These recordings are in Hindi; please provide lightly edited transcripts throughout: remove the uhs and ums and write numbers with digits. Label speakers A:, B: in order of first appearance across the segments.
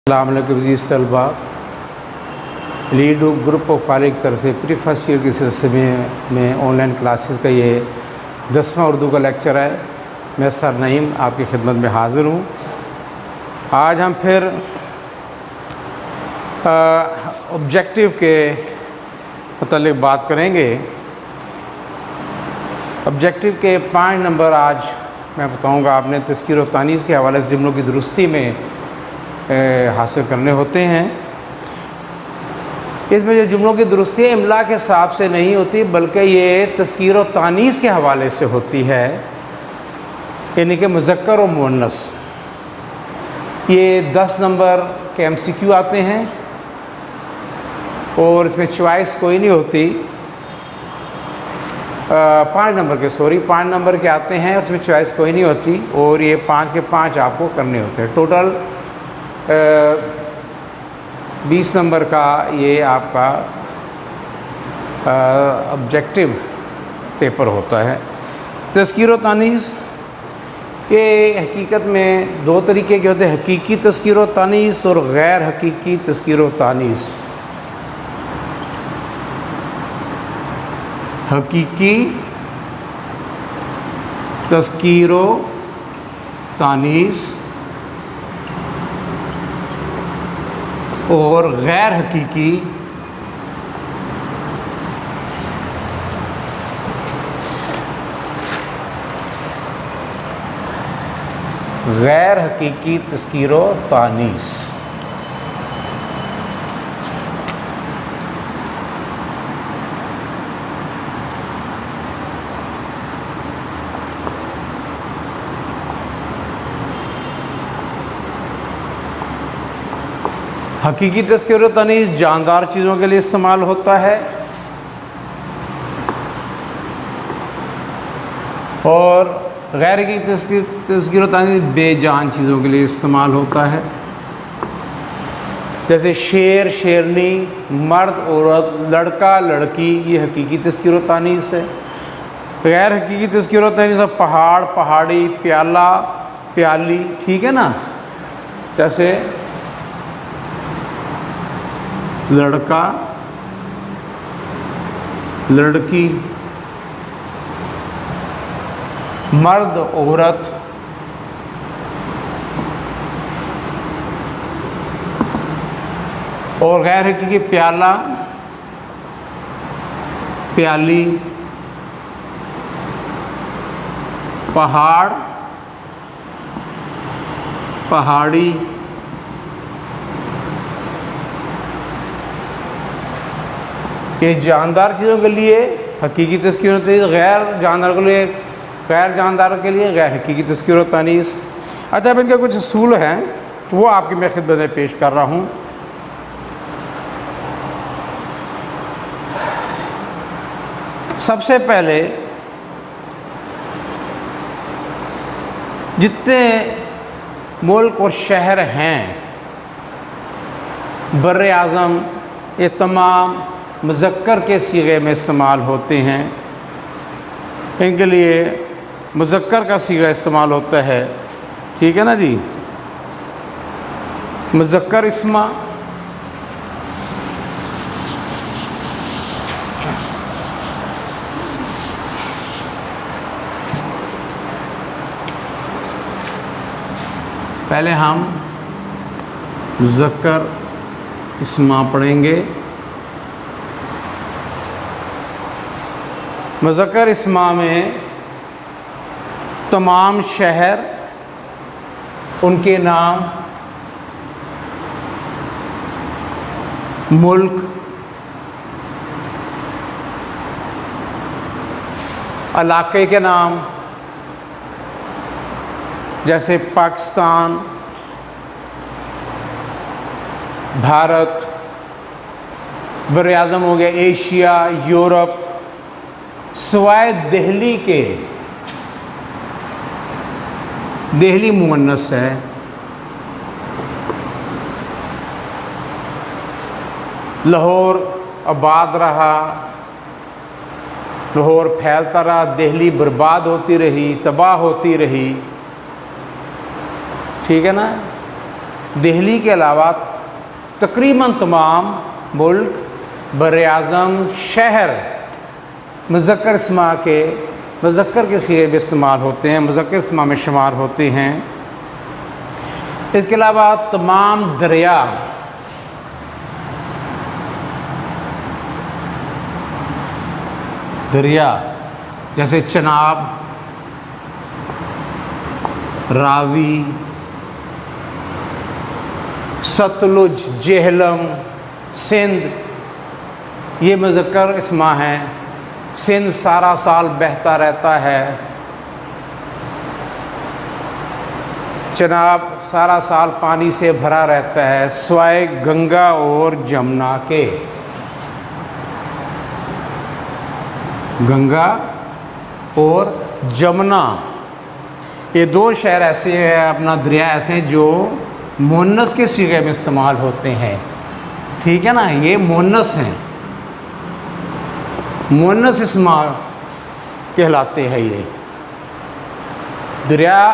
A: अस्सलामुअलैकुम अज़ीज़ तलबा, लीड ग्रुप ऑफ कॉलेज की तरफ से प्री फर्स्ट ईयर के सिलसिले में ऑनलाइन क्लासेस का ये 10वां उर्दू का लेक्चर है। मैं सर नईम आपकी खिदमत में हाज़िर हूँ। आज हम फिर ऑब्जेक्टिव के मतलब बात करेंगे। ऑब्जेक्टिव के 5 नंबर आज मैं बताऊँगा। आपने तज़कीर व तानीज़ के हवाले से जुमलों की दुरुस्ती में हासिल करने होते हैं। इसमें जो जुमलों की दुरुस्ती इमला के हिसाब से नहीं होती, बल्कि ये तज़कीर व तानीज़ के हवाले से होती है, यानी कि मुज़क्कर और मुअन्नस। ये 10 नंबर के MCQ आते हैं और इसमें चॉइस कोई नहीं होती। 5 नंबर के आते हैं, उसमें चॉइस कोई नहीं होती और ये 5 के 5 आपको करने होते हैं। टोटल 20 नंबर का ये आपका ऑब्जेक्टिव पेपर होता है। तज़कीर व तानीज़ के हकीकत में 2 तरीके के होते हैं, हकीकी तज़कीर व तानीज़ और गैर हकीकी तज़कीर व तानीज़। हकीकी तज़कीर व तानीज़ और गैर हकीकी तज़कीर व तानीज़। हकीकी तज़कीर व तानीज़ जानदार चीज़ों के लिए इस्तेमाल होता है और गैर हकीकी तज़कीर व तानीज़ बेजान चीज़ों के लिए इस्तेमाल होता है। जैसे शेर, शेरनी, मर्द, औरत, लड़का, लड़की, ये हकीकी तज़कीर व तानीज़ है। गैर हकीकी तज़कीर व तानीज़ पहाड़, पहाड़ी, प्याला, प्याली, ठीक है ना। जैसे लड़का, लड़की, मर्द, औरत, और गैर हकीकी प्याला, प्याली, पहाड़, पहाड़ी, ये जानदार चीज़ों के लिए हकीकी तज़कीर व तानीज़, गैर जानदार के लिए गैर हकीकी तज़कीर व तानीज़। अच्छा, अब इनके कुछ असूल हैं, वो आपकी मैं खिदमत में पेश कर रहा हूँ। सबसे पहले जितने मुल्क और शहर हैं बर्रे आज़म, ये तमाम मुज़क्कर के सीगे में इस्तेमाल होते हैं। इनके लिए मुज़क्कर का सीगा इस्तेमाल होता है, ठीक है ना जी। मुज़क्कर इस्मा, पहले हम मुज़क्कर इस्मा पढ़ेंगे। मुज़क्कर इस्मा में तमाम शहर, उनके नाम, मुल्क, इलाके के नाम, जैसे पाकिस्तान, भारत, बर्रे आज़म हो गया, एशिया, यूरोप, सिवाय दिल्ली के, दिल्ली मुअन्नस है, लाहौर आबाद रहा, लाहौर फैलता रहा, दिल्ली बर्बाद होती रही, तबाह होती रही, ठीक है ना। दिल्ली के अलावा तकरीबन तमाम मुल्क, बर-ए-आज़म, शहर मुज़क्कर इस्मा के मुज़क्कर के सिगे भी इस्तेमाल होते हैं, मुज़क्कर इस्मा में शुमार होते हैं। इसके अलावा तमाम दरिया जैसे चनाब, रावी, सतलुज, जेहलम, सिंध, ये मुज़क्कर इस्मा हैं। सिंध सारा साल बहता रहता है। चनाब सारा साल पानी से भरा रहता है, सिवाय गंगा और जमुना के। गंगा और जमुना ये दो शहर ऐसे हैं, अपना दरिया ऐसे हैं जो मुन्नस के सिगे में इस्तेमाल होते हैं। ठीक है ना, ये मुन्नस हैं, मुन्नस इस्मा कहलाते हैं। ये दरिया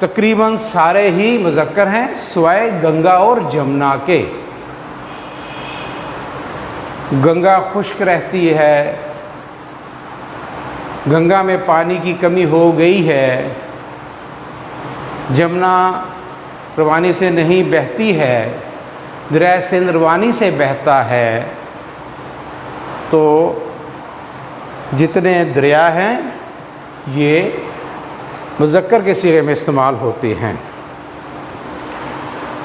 A: तकरीबन सारे ही मुज़क्कर हैं, सिवाय गंगा और जमुना के। गंगा खुश्क रहती है, गंगा में पानी की कमी हो गई है, जमुना रवानी से नहीं बहती है, दरिया सिंध रवानी से बहता है। तो जितने दरिया हैं ये मुज़क्कर के सिगे में इस्तेमाल होते हैं।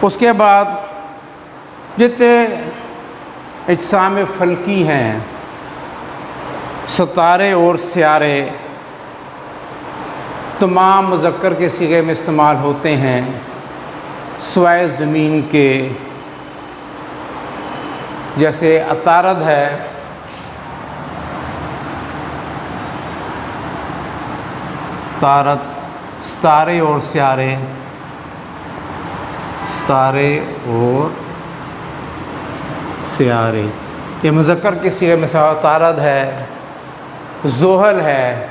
A: उसके बाद जितने इज्साम फ़ल्की हैं, सितारे और सियारे, तमाम मुज़क्कर के सिगे में इस्तेमाल होते हैं, सिवाय ज़मीन के। जैसे अतारद है, तारत, सितारे और सियारे, सितारे और सियारे, ये मुज़क्कर के सिगे में तारद है, ज़ोहल है,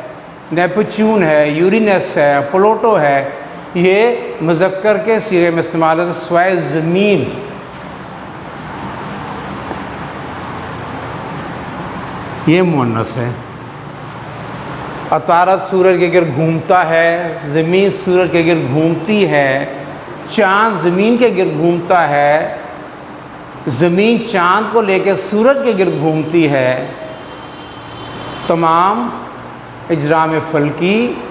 A: नेपच्यून है, यूरेनस है, प्लूटो है, ये मुज़क्कर के सिगे में इस्तेमाल है। सिवाय ज़मीन, ये मुन्नस है। अतारद सूरज के गिर्द घूमता है, ज़मीन सूरज के गिर्द घूमती है, चाँद ज़मीन के गिर्द घूमता है, ज़मीन चाँद को लेकर सूरज के गिर्द घूमती है। तमाम इजराम फ़ल्की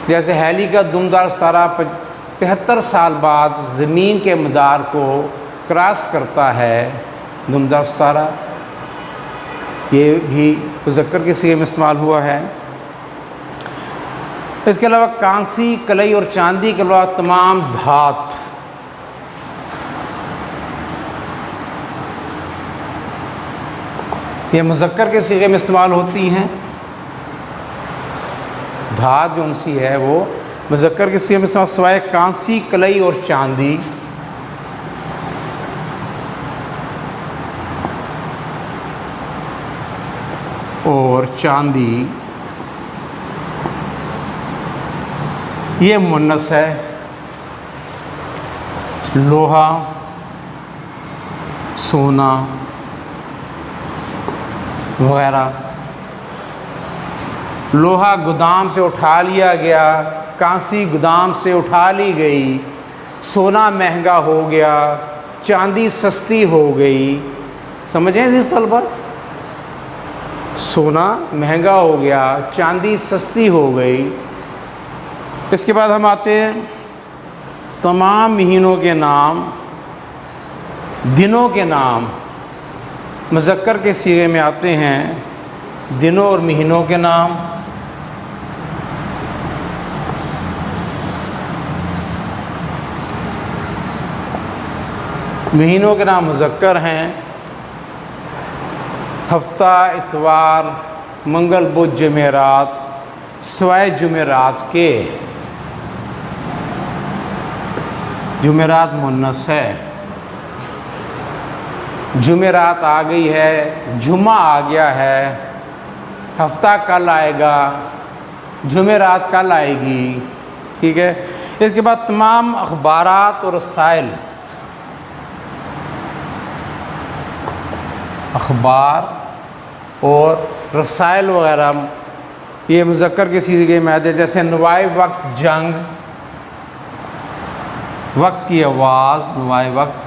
A: जैसे हैली का दुमदार सितारा 75 साल बाद ज़मीन के मदार को क्रॉस करता है, दुमदार सितारा, ये भी मुज़क्कर के सिगे में इस्तेमाल हुआ है। इसके अलावा कांसी, कलई और चांदी के अलावा तमाम धात, ये मुज़क्कर के सिगे में इस्तेमाल होती हैं। धात जो उनसी है वो मुज़क्कर के सिगे में इस्तेमाल, सिवाय कांसी, कलई और चांदी। और चांदी ये मुन्नस है। लोहा, सोना वगैरह। लोहा गोदाम से उठा लिया गया, कांसी गोदाम से उठा ली गई, सोना महंगा हो गया, चांदी सस्ती हो गई। समझें इस तल पर, सोना महंगा हो गया, चांदी सस्ती हो गई। इसके बाद हम आते हैं तमाम महीनों के नाम, दिनों के नाम मुज़क्कर के सिगे में आते हैं। दिनों और महीनों के नाम, महीनों के नाम मुज़क्कर हैं। हफ्ता, इतवार, मंगल, बुध, जुमेरात, सिवाय जुमेरात के। जुमेरात मुन्नस है। जुमेरात आ गई है, जुमा आ गया है, हफ्ता कल आएगा, जुमेरात कल आएगी। ठीक है, इसके बाद तमाम अखबारात और रसाइल, अखबार और रसाइल वगैरह ये मुज़क्कर के सीगे में आते हैं, जैसे नवाए वक्त जंग, वक्त की आवाज़, नवाए वक्त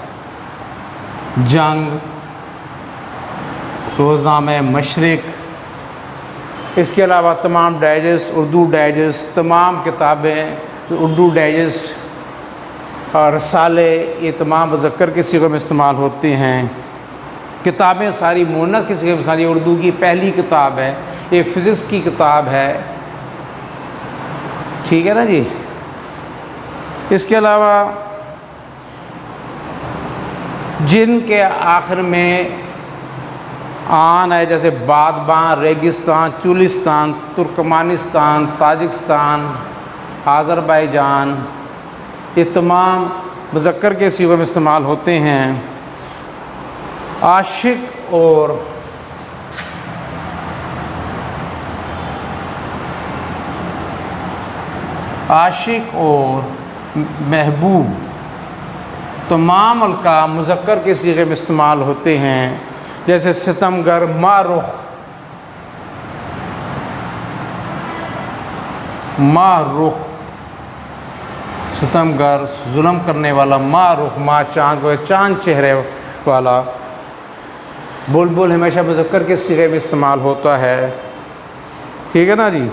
A: जंग, रोज़नामे मशरिक। इसके अलावा तमाम डाइजेस्ट, उर्दू डाइजेस्ट, तमाम किताबें उर्दू डाइजेस्ट और रसाले, ये तमाम मुज़क्कर के सीगों में इस्तेमाल होते हैं। किताबें सारी मुअन्नस की सीगे में, सारी उर्दू की पहली किताब है, ये फ़िज़िक्स की किताब है, ठीक है ना जी। इसके अलावा जिन के आखिर में आन है, जैसे बादबान, रेगिस्तान, चुलिस्तान, तुर्कमानिस्तान, ताजिकिस्तान, आज़रबाईजान, ये तमाम मुज़क्कर के सीगों में इस्तेमाल होते हैं। आशिक और महबूब तमाम अलकाम मुज़क्कर के सीगे में इस्तेमाल होते हैं, जैसे सितमगर, मारुख, सितमगर जुल्म करने वाला, मारुख माँ चाँद, चाँद चेहरे वाला। बुलबुल हमेशा मुज़क्कर के सीगे में इस्तेमाल होता है, ठीक है ना जी।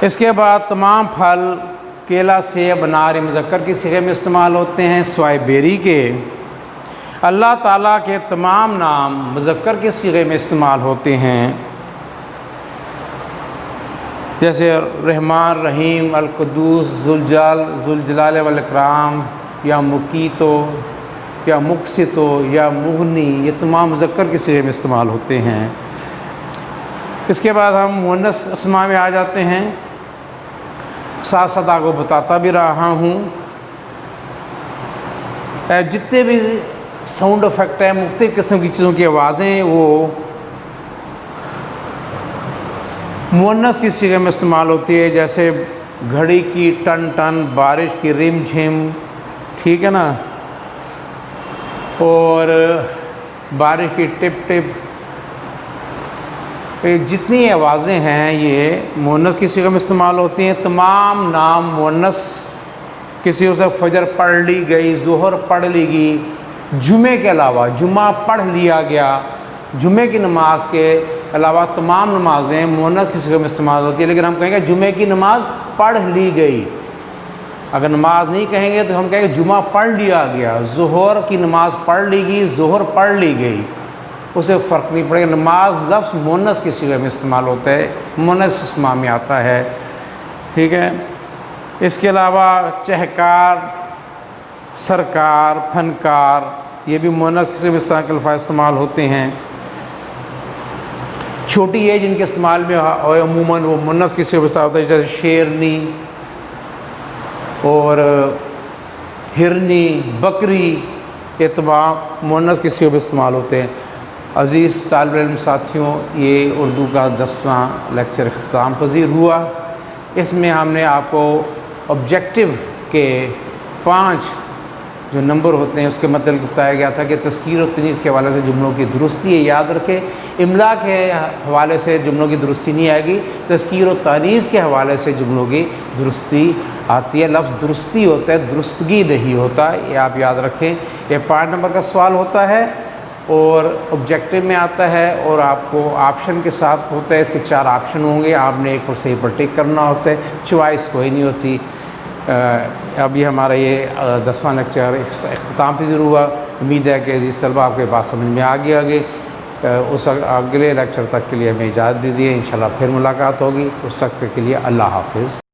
A: इसके बाद तमाम फल, केला, सेब, अनार मुज़क्कर की सीगे में इस्तेमाल होते हैं, सिवाय बेरी के। अल्लाह ताला के तमाम नाम मुज़क्कर के सीगे में इस्तेमाल होते हैं, जैसे रहमान, रहीम, अल-कुद्दूस, ज़ुल-जलाल वल इकराम, या मुकीतो, या मुक़सितो, या मुग़नी, ये तमाम मुज़क्कर के सीगे में इस्तेमाल होते हैं। इसके बाद हम मुअन्नस अस्मा में आ जाते हैं। साथ साथ आपको बताता भी रहा हूँ, जितने भी साउंड इफ़ेक्ट है, मुख्तलिफ़ किस्म की चीज़ों की आवाज़ें, वो मुअन्नस की सीगे में इस्तेमाल होती है, जैसे घड़ी की टन टन, बारिश की रिम झिम, ठीक है ना, और बारिश की टिप टिप। जितनी आवाज़ें हैं ये मुअन्नस की सीगे में इस्तेमाल होती हैं। तमाम नाम मुअन्नस किसी से फजर पढ़ ली गई, ज़ोहर पढ़ ली गई, जुमे के अलावा जुमा पढ़ लिया गया, जुमे की नमाज के अलावा तमाम नमाज़ें मुअन्नस की सीगे में इस्तेमाल होती है। लेकिन हम कहेंगे जुमे की नमाज पढ़ ली गई, अगर नमाज नहीं कहेंगे तो हम कहेंगे जुमा पढ़ लिया गया, ज़ोहर की नमाज पढ़ ली गई, ज़ोहर पढ़ ली गई, उसे फ़र्क नहीं पड़ेगा। नमाज लफ्ज़ मुअन्नस की सीगे में इस्तेमाल होता है, मुअन्नस अस्मा में आता है, ठीक है। इसके अलावा चहकार, सरकार, फनकार, ये भी मुअन्नस की सीगे में इस तरह के अल्फ़ाज़ इस्तेमाल होते हैं। छोटी एज इनके इस्तेमाल में अमूमन वो मुअन्नस की सीगे में इस्तेमाल होता है, जैसे शेरनी और हिरनी, बकरी, ये तमाम मुअन्नस की सीगे में इस्तेमाल होते हैं। अज़ीज़ तालिब इल्म साथियों, ये उर्दू का 10वां लेक्चर इख्तिताम पज़ीर हुआ। इसमें हमने आपको ऑब्जेक्टिव के 5 जो नंबर होते हैं उसके मतलब बताया गया था कि तज़कीर और तनीज़ के हवाले से जुमलों की दुरुस्ती है, याद रखें। इमला के हवाले से जुमलों की दुरुस्ती नहीं आएगी, तज़कीर और तनीज़ के हवाले से जुमलों की दुरुस्ती आती है। लफ्ज़ दुरुस्ती होता है, दुरुस्तगी नहीं होता, ये आप याद रखें। ये 5 नंबर का सवाल होता है और ऑब्जेक्टिव में आता है और आपको ऑप्शन के साथ होता है। इसके 4 ऑप्शन होंगे, आपने एक पर सही पर टिक करना होता है, चॉइस कोई नहीं होती। अभी हमारा ये 10वां लेक्चर इख्तिताम पज़ीर हुआ। उम्मीद है कि अज़ीज़ तलबा आपके बात समझ में आ गया। उस अगले लेक्चर तक के लिए हमें इजाज़त दीजिए, इंशाल्लाह फिर मुलाकात होगी। उस वक्त के लिए अल्लाह हाफ़िज़।